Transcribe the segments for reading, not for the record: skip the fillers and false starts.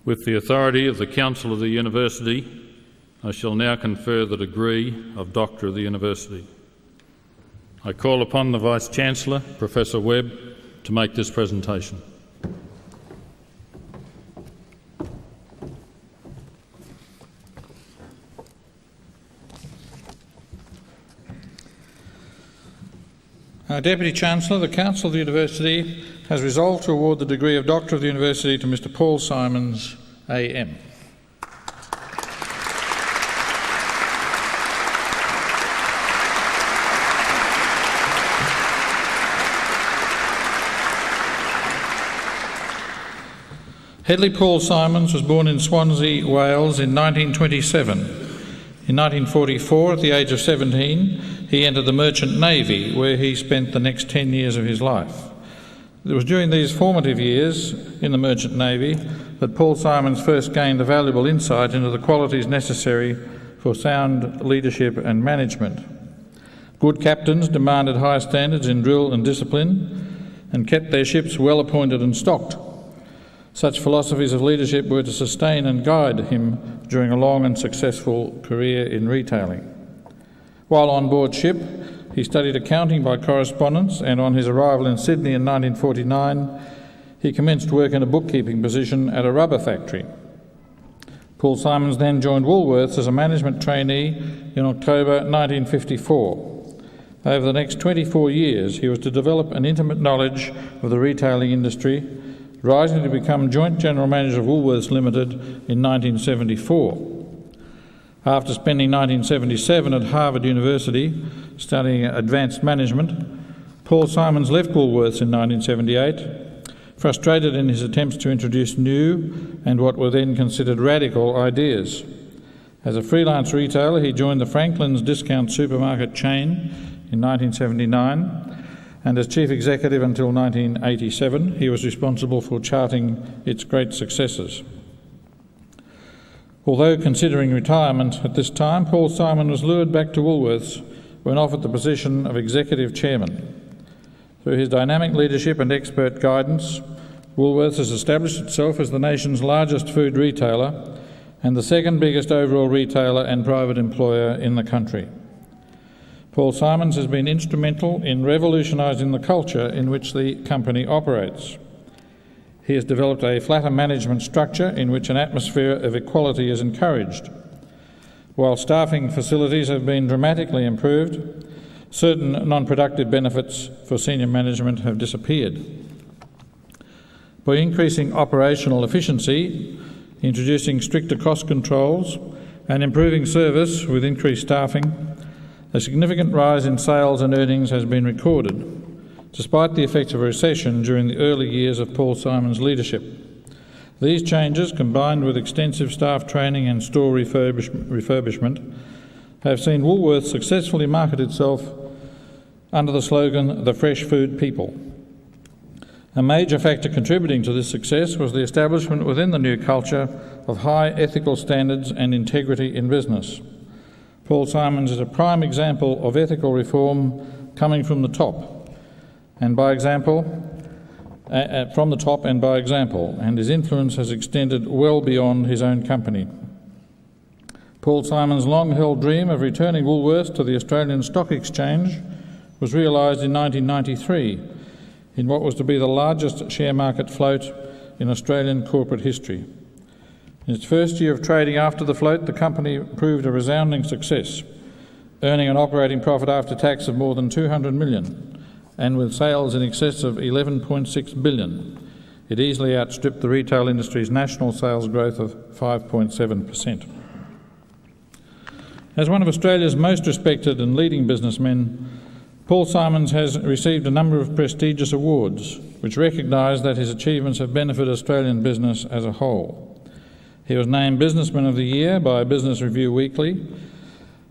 With the authority of the Council of the University, I shall now confer the degree of Doctor of the University. I call upon the Vice-Chancellor, Professor Webb, to make this presentation. Deputy Chancellor, the Council of the University has resolved to award the degree of Doctor of the University to Mr Paul Simons, AM. Hedley Paul Simons was born in Swansea, Wales in 1927. In 1944, at the age of 17, he entered the Merchant Navy, where he spent the next 10 years of his life. It was during these formative years in the Merchant Navy that Paul Simons first gained a valuable insight into the qualities necessary for sound leadership and management. Good captains demanded high standards in drill and discipline and kept their ships well appointed and stocked. Such philosophies of leadership were to sustain and guide him during a long and successful career in retailing. While on board ship, he studied accounting by correspondence, and on his arrival in Sydney in 1949, he commenced work in a bookkeeping position at a rubber factory. Paul Simons then joined Woolworths as a management trainee in October 1954. Over the next 24 years, he was to develop an intimate knowledge of the retailing industry, rising to become Joint General Manager of Woolworths Limited in 1974. After spending 1977 at Harvard University studying advanced management, Paul Simons left Woolworths in 1978, frustrated in his attempts to introduce new and what were then considered radical ideas. As a freelance retailer, he joined the Franklin's discount supermarket chain in 1979, and as chief executive until 1987, he was responsible for charting its great successes. Although considering retirement at this time, Paul Simon was lured back to Woolworths when offered the position of executive chairman. Through his dynamic leadership and expert guidance, Woolworths has established itself as the nation's largest food retailer and the second biggest overall retailer and private employer in the country. Paul Simons has been instrumental in revolutionising the culture in which the company operates. He has developed a flatter management structure in which an atmosphere of equality is encouraged. While staffing facilities have been dramatically improved, certain non-productive benefits for senior management have disappeared. By increasing operational efficiency, introducing stricter cost controls, and improving service with increased staffing, a significant rise in sales and earnings has been recorded, despite the effects of a recession during the early years of Paul Simons' leadership. These changes, combined with extensive staff training and store refurbishment, have seen Woolworths successfully market itself under the slogan, "The Fresh Food People." A major factor contributing to this success was the establishment within the new culture of high ethical standards and integrity in business. Paul Simons is a prime example of ethical reform coming from the top and by example, and his influence has extended well beyond his own company. Paul Simons' long-held dream of returning Woolworths to the Australian Stock Exchange was realised in 1993 in what was to be the largest share market float in Australian corporate history. In its first year of trading after the float, the company proved a resounding success, earning an operating profit after tax of more than $200 million, and with sales in excess of $11.6 billion. It easily outstripped the retail industry's national sales growth of 5.7%. As one of Australia's most respected and leading businessmen, Paul Simons has received a number of prestigious awards which recognise that his achievements have benefited Australian business as a whole. He was named Businessman of the Year by Business Review Weekly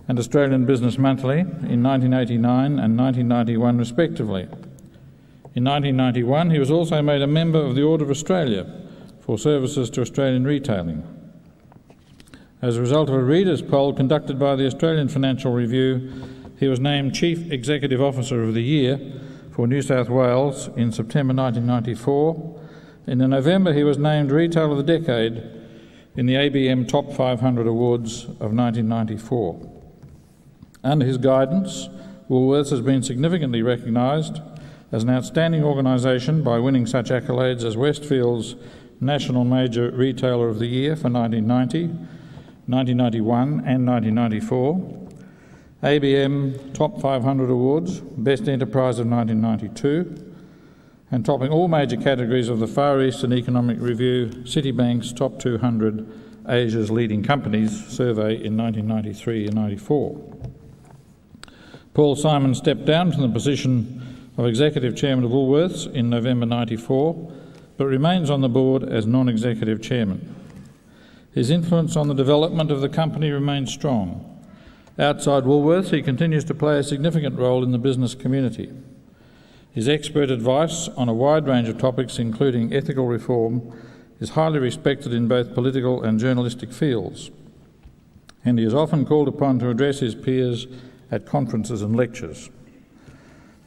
and Australian Business Monthly in 1989 and 1991 respectively. In 1991 he was also made a member of the Order of Australia for services to Australian retailing. As a result of a readers' poll conducted by the Australian Financial Review, he was named Chief Executive Officer of the Year for New South Wales in September 1994, and in November he was named Retailer of the Decade in the ABM Top 500 Awards of 1994. Under his guidance, Woolworths has been significantly recognised as an outstanding organisation by winning such accolades as Westfield's National Major Retailer of the Year for 1990, 1991 and 1994, ABM Top 500 Awards, Best Enterprise of 1992, and topping all major categories of the Far Eastern Economic Review Citibank's Top 200 Asia's Leading Companies survey in 1993 and 94. Paul Simons stepped down from the position of Executive Chairman of Woolworths in November 94, but remains on the board as non-executive chairman. His influence on the development of the company remains strong. Outside Woolworths, he continues to play a significant role in the business community. His expert advice on a wide range of topics, including ethical reform, is highly respected in both political and journalistic fields, and he is often called upon to address his peers at conferences and lectures.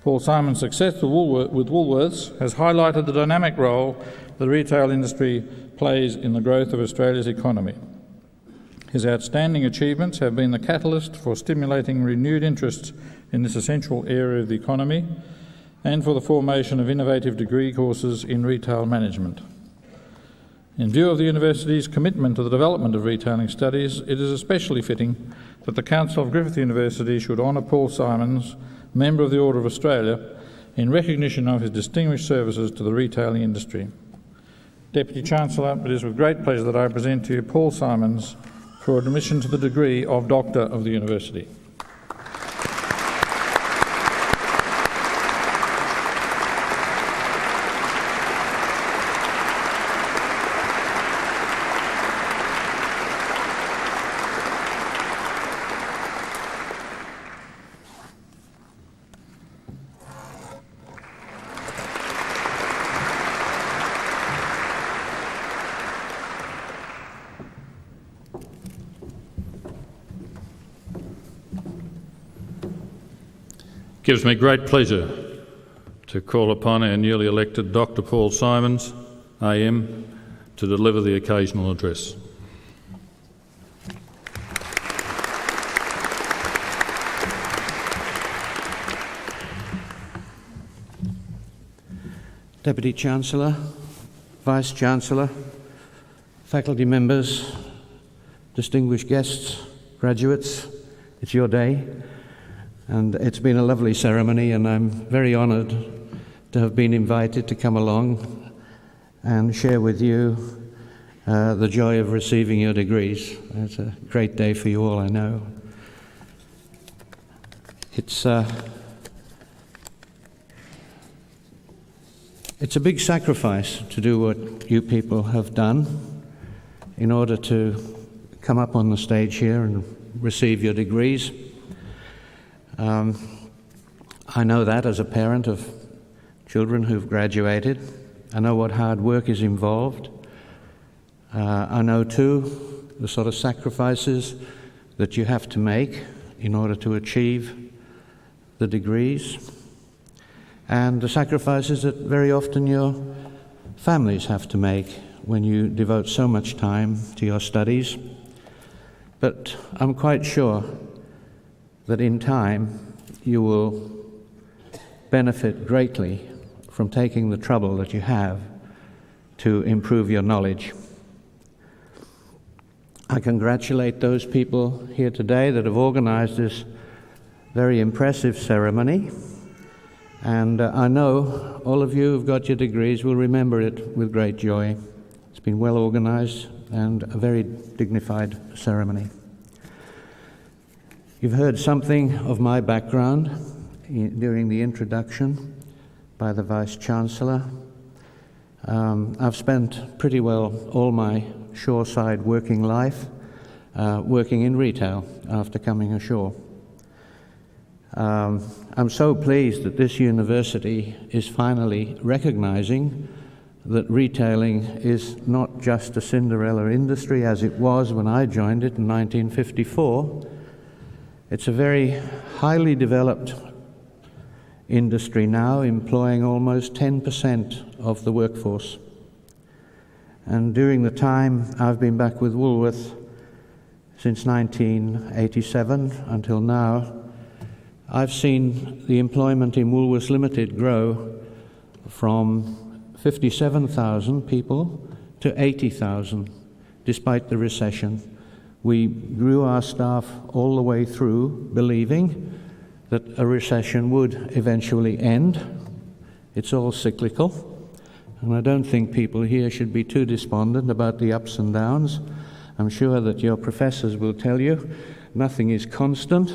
Paul Simon's success with Woolworths has highlighted the dynamic role the retail industry plays in the growth of Australia's economy. His outstanding achievements have been the catalyst for stimulating renewed interest in this essential area of the economy and for the formation of innovative degree courses in retail management. In view of the university's commitment to the development of retailing studies, it is especially fitting that the Council of Griffith University should honour Paul Simons, Member of the Order of Australia, in recognition of his distinguished services to the retailing industry. Deputy Chancellor, it is with great pleasure that I present to you Paul Simons for admission to the degree of Doctor of the University. It gives me great pleasure to call upon our newly elected Dr. Paul Simons, AM, to deliver the occasional address. Deputy Chancellor, Vice Chancellor, faculty members, distinguished guests, graduates, it's your day. And it's been a lovely ceremony, and I'm very honoured to have been invited to come along and share with you the joy of receiving your degrees. It's a great day for you all, I know. It's a big sacrifice to do what you people have done in order to come up on the stage here and receive your degrees. I know that as a parent of children who've graduated. I know what hard work is involved. I know too the sort of sacrifices that you have to make in order to achieve the degrees, and the sacrifices that very often your families have to make when you devote so much time to your studies. But I'm quite sure that in time you will benefit greatly from taking the trouble that you have to improve your knowledge. I congratulate those people here today that have organised this very impressive ceremony, and I know all of you who've got your degrees will remember it with great joy. It's been well organised and a very dignified ceremony. You've heard something of my background during the introduction by the Vice-Chancellor. I've spent pretty well all my shoreside working life working in retail after coming ashore. I'm so pleased that this university is finally recognising that retailing is not just a Cinderella industry as it was when I joined it in 1954. It's a very highly developed industry now, employing almost 10% of the workforce. And during the time I've been back with Woolworth since 1987 until now, I've seen the employment in Woolworths Limited grow from 57,000 people to 80,000 despite the recession. We grew our staff all the way through, believing that a recession would eventually end. It's all cyclical, and I don't think people here should be too despondent about the ups and downs. I'm sure that your professors will tell you nothing is constant.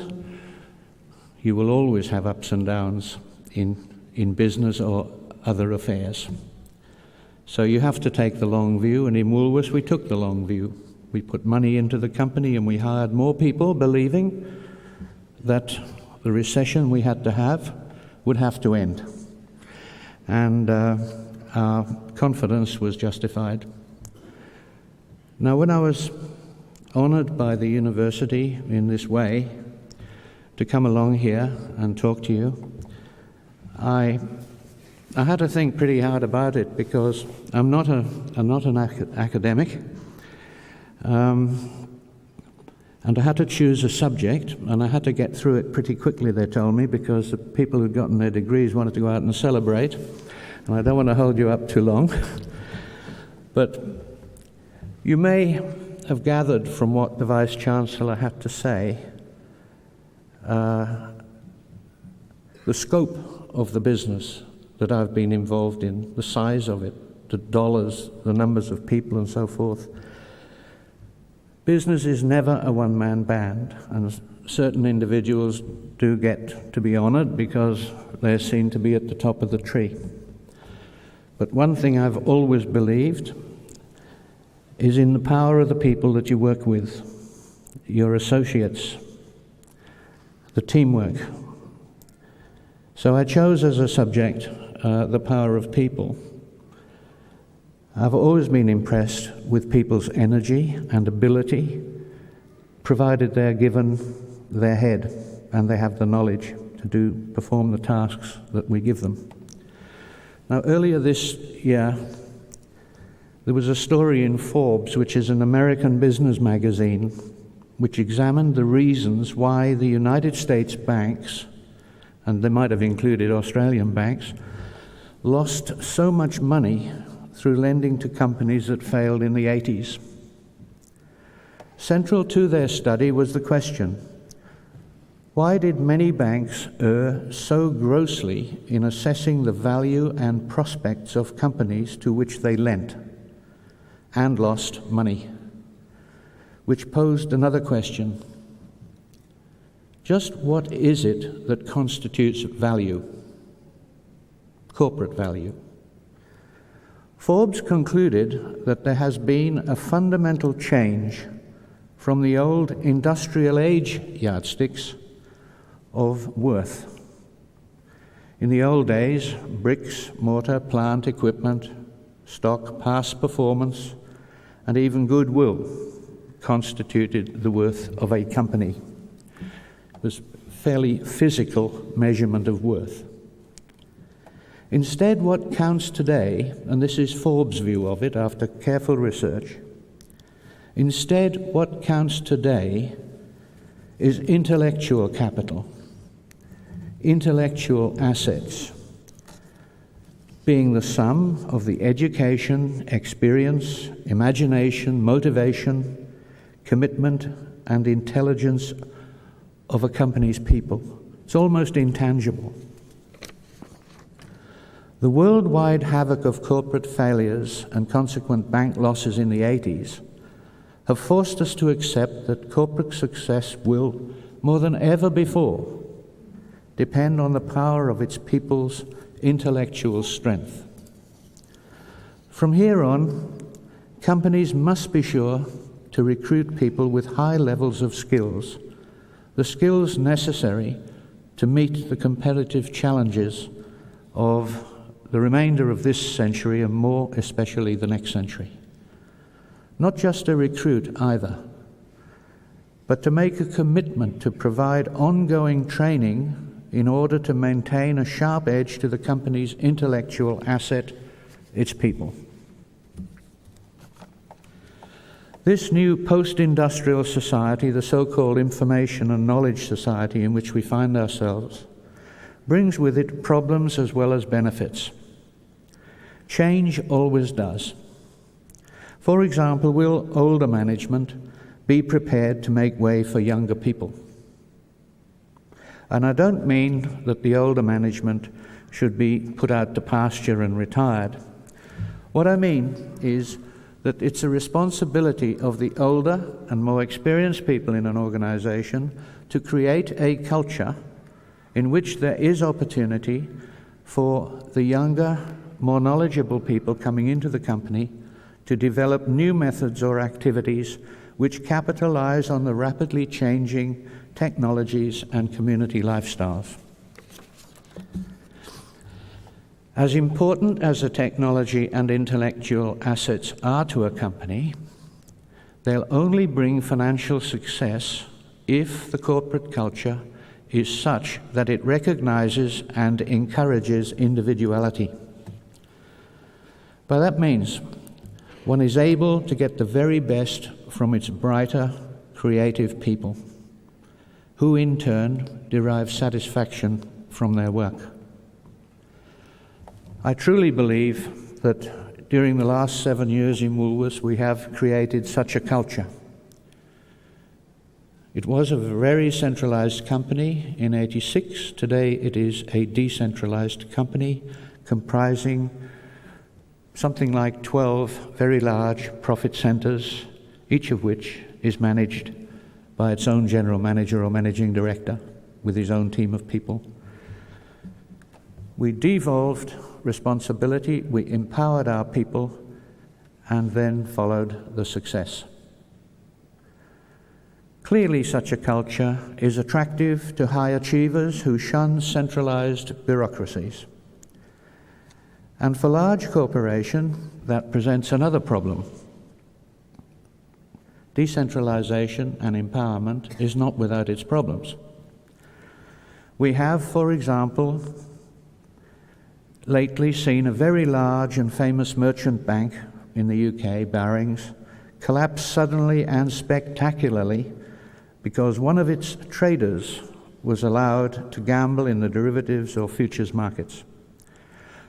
You will always have ups and downs in business or other affairs. So you have to take the long view, and in Woolworths we took the long view. We put money into the company and we hired more people, believing that the recession we had to have would have to end. And our confidence was justified. Now, when I was honoured by the university in this way to come along here and talk to you, I had to think pretty hard about it, because I'm not an academic, and I had to choose a subject, and I had to get through it pretty quickly, they told me, because the people who'd gotten their degrees wanted to go out and celebrate, and I don't want to hold you up too long. But you may have gathered from what the Vice-Chancellor had to say the scope of the business that I've been involved in, the size of it, the dollars, the numbers of people and so forth. Business is never a one-man band, and certain individuals do get to be honoured because they're seen to be at the top of the tree. But one thing I've always believed is in the power of the people that you work with, your associates, the teamwork. So I chose as a subject the power of people. I've always been impressed with people's energy and ability, provided they're given their head and they have the knowledge to perform the tasks that we give them. Now, earlier this year, there was a story in Forbes, which is an American business magazine, which examined the reasons why the United States banks, and they might have included Australian banks, lost so much money through lending to companies that failed in the 80s. Central to their study was the question, why did many banks err so grossly in assessing the value and prospects of companies to which they lent and lost money? Which posed another question. Just what is it that constitutes value? Corporate value. Forbes concluded that there has been a fundamental change from the old industrial age yardsticks of worth. In the old days, bricks, mortar, plant, equipment, stock, past performance, and even goodwill constituted the worth of a company. It was fairly physical measurement of worth. Instead, what counts today, and this is Forbes' view of it after careful research, instead what counts today is intellectual capital, intellectual assets, being the sum of the education, experience, imagination, motivation, commitment, and intelligence of a company's people. It's almost intangible. The worldwide havoc of corporate failures and consequent bank losses in the 80s have forced us to accept that corporate success will, more than ever before, depend on the power of its people's intellectual strength. From here on, companies must be sure to recruit people with high levels of skills, the skills necessary to meet the competitive challenges of the remainder of this century and more especially the next century. Not just to recruit either, but to make a commitment to provide ongoing training in order to maintain a sharp edge to the company's intellectual asset, its people. This new post-industrial society, the so-called information and knowledge society in which we find ourselves, brings with it problems as well as benefits. Change always does. For example, will older management be prepared to make way for younger people? And I don't mean that the older management should be put out to pasture and retired. What I mean is that it's a responsibility of the older and more experienced people in an organisation to create a culture in which there is opportunity for the younger, more knowledgeable people coming into the company to develop new methods or activities which capitalise on the rapidly changing technologies and community lifestyles. As important as the technology and intellectual assets are to a company, they'll only bring financial success if the corporate culture is such that it recognises and encourages individuality. By that means, one is able to get the very best from its brighter, creative people, who in turn derive satisfaction from their work. I truly believe that during the last 7 years in Woolworths we have created such a culture. It was a very centralised company in '86. Today it is a decentralised company comprising something like 12 very large profit centres, each of which is managed by its own general manager or managing director with his own team of people. We devolved responsibility, we empowered our people, and then followed the success. Clearly, such a culture is attractive to high achievers who shun centralised bureaucracies. And for large corporation, that presents another problem. Decentralisation and empowerment is not without its problems. We have, for example, lately seen a very large and famous merchant bank in the UK, Barings, collapse suddenly and spectacularly because one of its traders was allowed to gamble in the derivatives or futures markets.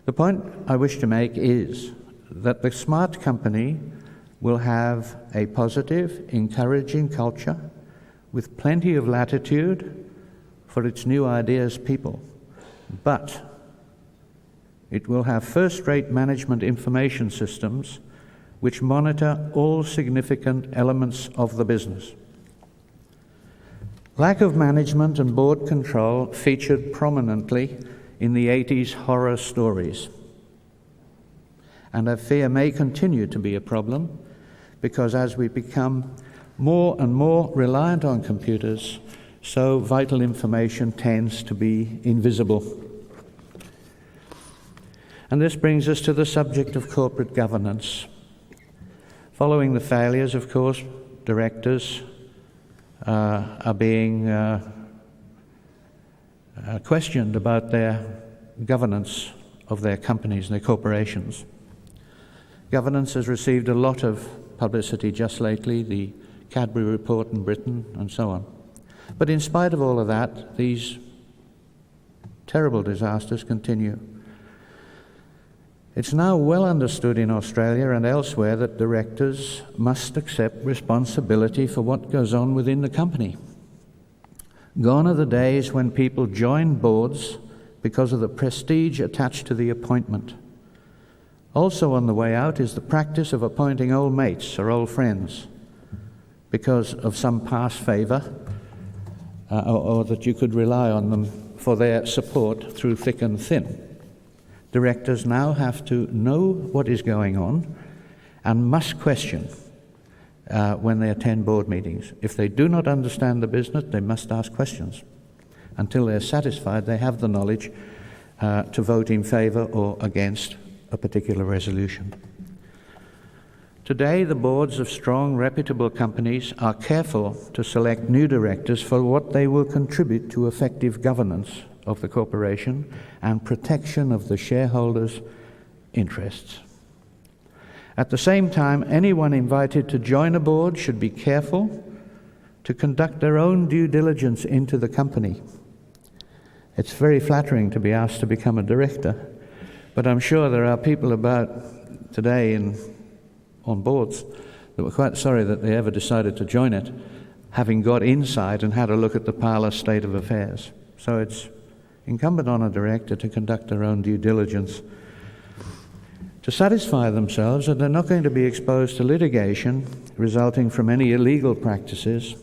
The point I wish to make is that the smart company will have a positive, encouraging culture with plenty of latitude for its new ideas people, but it will have first-rate management information systems which monitor all significant elements of the business. Lack of management and board control featured prominently in the 80s horror stories, and I fear may continue to be a problem because as we become more and more reliant on computers, so vital information tends to be invisible. And this brings us to the subject of corporate governance. Following the failures, of course, directors are being questioned about their governance of their companies and their corporations. Governance has received a lot of publicity just lately, the Cadbury report in Britain and so on. But in spite of all of that, these terrible disasters continue. It's now well understood in Australia and elsewhere that directors must accept responsibility for what goes on within the company. Gone are the days when people join boards because of the prestige attached to the appointment. Also on the way out is the practice of appointing old mates or old friends because of some past favour or that you could rely on them for their support through thick and thin. Directors now have to know what is going on and must question when they attend board meetings. If they do not understand the business, they must ask questions. Until they're satisfied, they have the knowledge to vote in favour or against a particular resolution. Today, the boards of strong, reputable companies are careful to select new directors for what they will contribute to effective governance of the corporation and protection of the shareholders' interests. At the same time, anyone invited to join a board should be careful to conduct their own due diligence into the company. It's very flattering to be asked to become a director, but I'm sure there are people about today on boards that were quite sorry that they ever decided to join it, having got inside and had a look at the parlour state of affairs. So it's incumbent on a director to conduct their own due diligence, to satisfy themselves that they're not going to be exposed to litigation resulting from any illegal practices,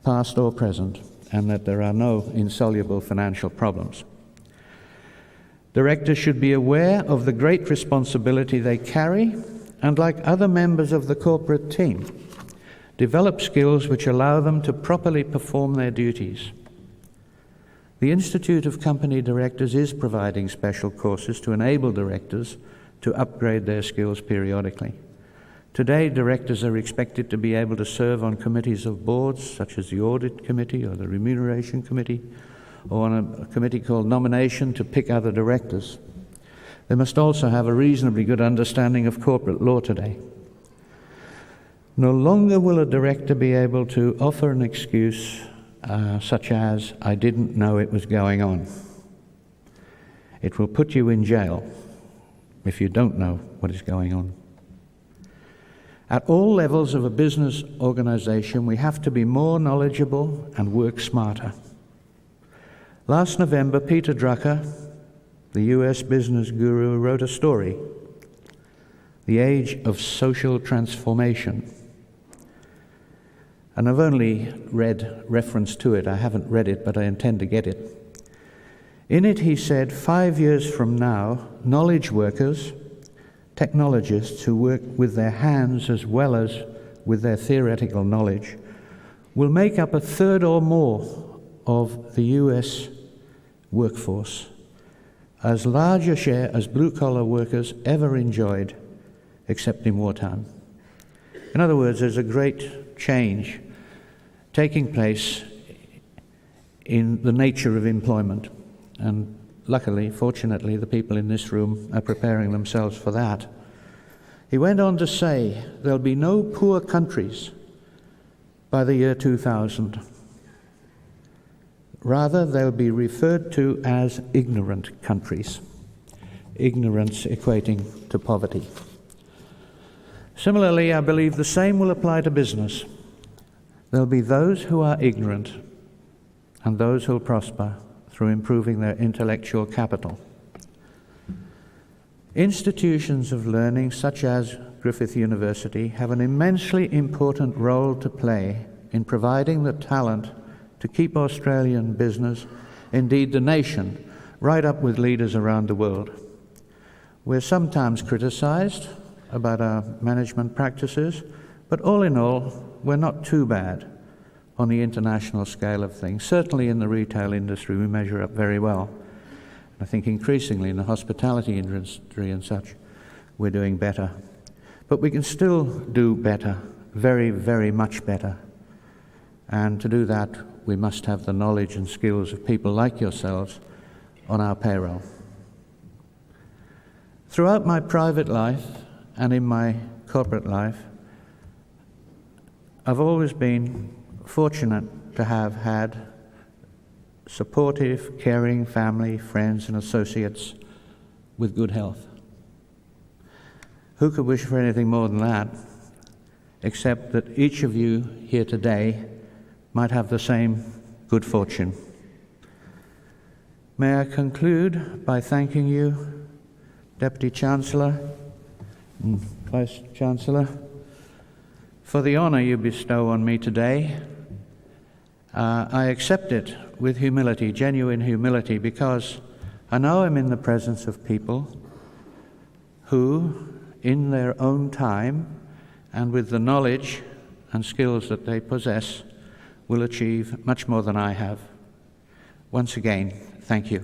past or present, and that there are no insoluble financial problems. Directors should be aware of the great responsibility they carry and, like other members of the corporate team, develop skills which allow them to properly perform their duties. The Institute of Company Directors is providing special courses to enable directors to upgrade their skills periodically. Today, directors are expected to be able to serve on committees of boards, such as the Audit Committee or the Remuneration Committee, or on a committee called Nomination to pick other directors. They must also have a reasonably good understanding of corporate law today. No longer will a director be able to offer an excuse such as, "I didn't know it was going on." It will put you in jail if you don't know what is going on. At all levels of a business organisation, we have to be more knowledgeable and work smarter. Last November, Peter Drucker, the US business guru, wrote a story, The Age of Social Transformation. And I've only read reference to it. I haven't read it, but I intend to get it. In it, he said, 5 years from now, knowledge workers, technologists who work with their hands as well as with their theoretical knowledge, will make up a third or more of the US workforce, as large a share as blue-collar workers ever enjoyed, except in wartime. In other words, there's a great change taking place in the nature of employment. And luckily, fortunately, the people in this room are preparing themselves for that. He went on to say, there'll be no poor countries by the year 2000. Rather, they'll be referred to as ignorant countries, ignorance equating to poverty. Similarly, I believe the same will apply to business. There'll be those who are ignorant and those who'll prosper through improving their intellectual capital. Institutions of learning such as Griffith University have an immensely important role to play in providing the talent to keep Australian business, indeed the nation, right up with leaders around the world. We're sometimes criticised about our management practices, but all in all, we're not too bad on the international scale of things. Certainly in the retail industry, we measure up very well. I think increasingly in the hospitality industry and such, we're doing better. But we can still do better, very, very much better. And to do that, we must have the knowledge and skills of people like yourselves on our payroll. Throughout my private life and in my corporate life, I've always been fortunate to have had supportive, caring family, friends and associates with good health. Who could wish for anything more than that, except that each of you here today might have the same good fortune. May I conclude by thanking you, Deputy Chancellor and Vice Chancellor, for the honour you bestow on me today. I accept it with humility, genuine humility, because I know I'm in the presence of people who, in their own time and with the knowledge and skills that they possess, will achieve much more than I have. Once again, thank you.